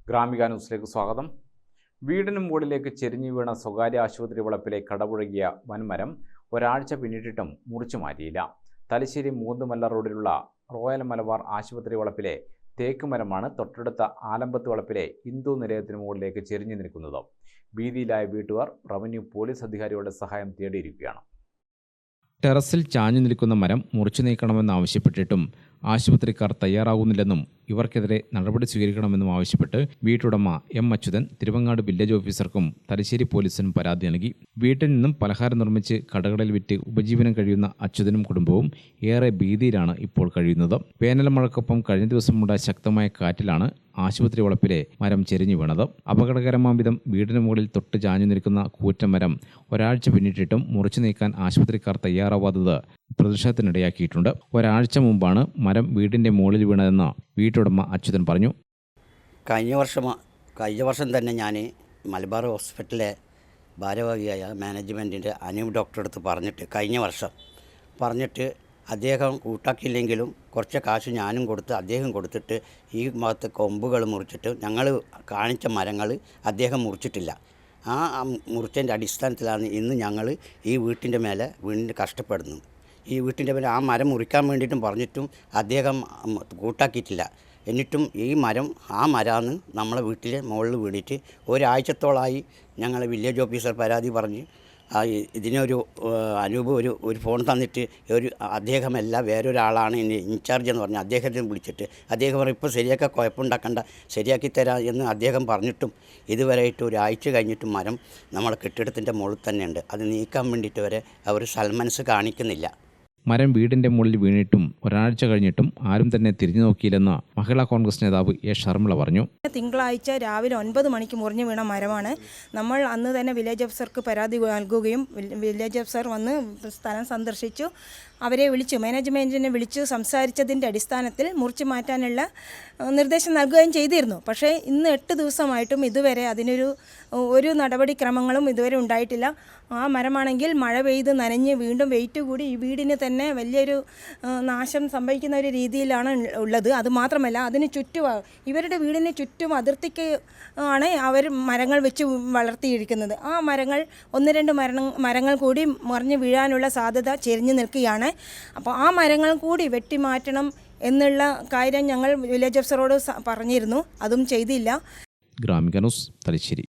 ഗ്രാമിക ന്യൂസിലേക്ക് സ്വാഗതം. വീടിന് മുകളിലേക്ക് ചെരിഞ്ഞു വീണ സ്വകാര്യ ആശുപത്രി വളപ്പിലെ കടപുഴകിയ വൻമരം ഒരാഴ്ച പിന്നിട്ടിട്ടും മുറിച്ചു മാറ്റിയില്ല. തലശ്ശേരി മൂന്നുമല്ല റോഡിലുള്ള റോയൽ മലബാർ ആശുപത്രി വളപ്പിലെ തേക്ക് മരമാണ് തൊട്ടടുത്ത ആലമ്പത്ത് വളപ്പിലെ ഹിന്ദു നിലയത്തിന് മുകളിലേക്ക് ചെരിഞ്ഞു നിൽക്കുന്നത്. ഭീതിയിലായ വീട്ടുകാർ റവന്യൂ പോലീസ് അധികാരികളുടെ സഹായം തേടിയിരിക്കുകയാണ്. ടെറസിൽ ചാഞ്ഞു നിൽക്കുന്ന മരം മുറിച്ചു നീക്കണമെന്നാവശ്യപ്പെട്ടിട്ടും ആശുപത്രിക്കാർ തയ്യാറാകുന്നില്ലെന്നും ഇവർക്കെതിരെ നടപടി സ്വീകരിക്കണമെന്നും ആവശ്യപ്പെട്ട് വീട്ടുടമ എം അച്യുതൻ തിരുവങ്ങാട് വില്ലേജ് ഓഫീസർക്കും തലശ്ശേരി പോലീസിനും പരാതി നൽകി. വീട്ടിൽ നിന്നും പലഹാരം നിർമ്മിച്ച് കടകളിൽ വിറ്റ് ഉപജീവനം കഴിയുന്ന അച്യുതനും കുടുംബവും ഏറെ ഭീതിയിലാണ് ഇപ്പോൾ കഴിയുന്നത്. വേനൽ മഴക്കൊപ്പം കഴിഞ്ഞ ദിവസമുണ്ടായ ശക്തമായ കാറ്റിലാണ് ആശുപത്രി വളപ്പിലെ മരം ചെരിഞ്ഞു വീണത്. അപകടകരമാം വിധം വീടിന് മുകളിൽ തൊട്ട് ചാഞ്ഞു നിൽക്കുന്ന കൂറ്റമരം ഒരാഴ്ച പിന്നിട്ടിട്ടും മുറിച്ചു നീക്കാൻ ആശുപത്രിക്കാർ തയ്യാറാവാത്തത് പ്രതിഷേധത്തിനിടയാക്കിയിട്ടുണ്ട്. ഒരാഴ്ച മുമ്പാണ് മരം വീടിന്റെ മുകളിൽ വീണതെന്ന് വീട്ടുടമ അച്യുതൻ പറഞ്ഞു. കഴിഞ്ഞ വർഷം തന്നെ ഞാൻ മലബാർ ഹോസ്പിറ്റലിലെ ഭാരവാഹിയായ മാനേജ്മെൻറ്റിൻ്റെ അനൂപ് ഡോക്ടറെ അടുത്ത് പറഞ്ഞിട്ട് അദ്ദേഹം കൂട്ടാക്കിയില്ലെങ്കിലും കുറച്ച് കാശ് ഞാനും കൊടുത്ത് അദ്ദേഹം കൊടുത്തിട്ട് ഈ ഭാഗത്ത് കൊമ്പുകൾ മുറിച്ചിട്ട് ഞങ്ങൾ കാണിച്ച മരങ്ങൾ അദ്ദേഹം മുറിച്ചിട്ടില്ല. ആ മുറിച്ചതിൻ്റെ അടിസ്ഥാനത്തിലാണ് ഇന്ന് ഞങ്ങൾ ഈ വീട്ടിൻ്റെ മേലെ വീണ്ടും കഷ്ടപ്പെടുന്നു. ഈ വീട്ടിൻ്റെ മേലെ ആ മരം മുറിക്കാൻ വേണ്ടിയിട്ടും പറഞ്ഞിട്ടും അദ്ദേഹം കൂട്ടാക്കിയിട്ടില്ല. എന്നിട്ടും ഈ മരമാണ് നമ്മളെ വീട്ടിലെ മുകളിൽ വീണിട്ട് ഒരാഴ്ചത്തോളമായി ഞങ്ങൾ വില്ലേജ് ഓഫീസർ പരാതി പറഞ്ഞ് ഇതിനൊരു അനൂപ് ഒരു ഫോൺ തന്നിട്ട് അദ്ദേഹമല്ല വേറൊരാളാണ് ഇനി ഇൻചാർജ് എന്ന് പറഞ്ഞ് അദ്ദേഹത്തെ വിളിച്ചിട്ട് അദ്ദേഹം പറഞ്ഞു ഇപ്പോൾ ശരിയാക്കാൻ കുഴപ്പമുണ്ടാക്കണ്ട, ശരിയാക്കി തരാം എന്ന് അദ്ദേഹം പറഞ്ഞിട്ടും ഇതുവരെയായിട്ട് ഒരാഴ്ച കഴിഞ്ഞിട്ടും മരം നമ്മുടെ കെട്ടിടത്തിൻ്റെ മുകളിൽ തന്നെയുണ്ട്. അത് നീക്കാൻ വേണ്ടിയിട്ട് വരെ അവർ സൽമനസ് കാണിക്കുന്നില്ല. മരം വീടിന്റെ മുകളിൽ വീണിട്ടും ഒരാഴ്ച കഴിഞ്ഞിട്ടും ആരും തന്നെ തിരിഞ്ഞു നോക്കിയില്ലെന്ന് മഹിളാ കോൺഗ്രസ് നേതാവ് എ ഷർമിള പറഞ്ഞു. തിങ്കളാഴ്ച രാവിലെ 9 മണിക്ക് മുറിഞ്ഞു വീണ മരമാണ്. നമ്മൾ അന്ന് തന്നെ വില്ലേജ് ഓഫീസർക്ക് പരാതി നൽകുകയും വില്ലേജ് ഓഫീസർ വന്ന് സ്ഥലം സന്ദർശിച്ചു. അവരെ വിളിച്ചു, മാനേജ്മെൻറ്റിനെ വിളിച്ചു സംസാരിച്ചതിൻ്റെ അടിസ്ഥാനത്തിൽ മുറിച്ചു മാറ്റാനുള്ള നിർദ്ദേശം നൽകുകയും ചെയ്തിരുന്നു. പക്ഷേ ഇന്ന് 8 ദിവസമായിട്ടും ഇതുവരെ ഒരു നടപടിക്രമങ്ങളും ഇതുവരെ ഉണ്ടായിട്ടില്ല. ആ മരമാണെങ്കിൽ മഴ പെയ്ത് നനഞ്ഞ് വീണ്ടും വെയിറ്റ് കൂടി ഈ വീടിന് തന്നെ വലിയൊരു നാശം സംഭവിക്കുന്ന ഒരു രീതിയിലാണ് ഉള്ളത്. അതുമാത്രമല്ല ഇവരുടെ വീടിന് ചുറ്റും അതിർത്തിക്ക് ആണ് അവർ മരങ്ങൾ വെച്ച് വളർത്തിയിരിക്കുന്നത്. ആ മരങ്ങൾ 1-2 മരങ്ങൾ കൂടി മറിഞ്ഞ് വീഴാനുള്ള സാധ്യത ചെരിഞ്ഞു നിൽക്കുകയാണ്. അപ്പോൾ ആ മരങ്ങൾ കൂടി വെട്ടിമാറ്റണം എന്നുള്ള കാര്യം ഞങ്ങൾ വില്ലേജ് ഓഫീസറോട് പറഞ്ഞിരുന്നു. അതും ചെയ്തില്ല. ഗ്രാമിക ന്യൂസ്, തലശ്ശേരി.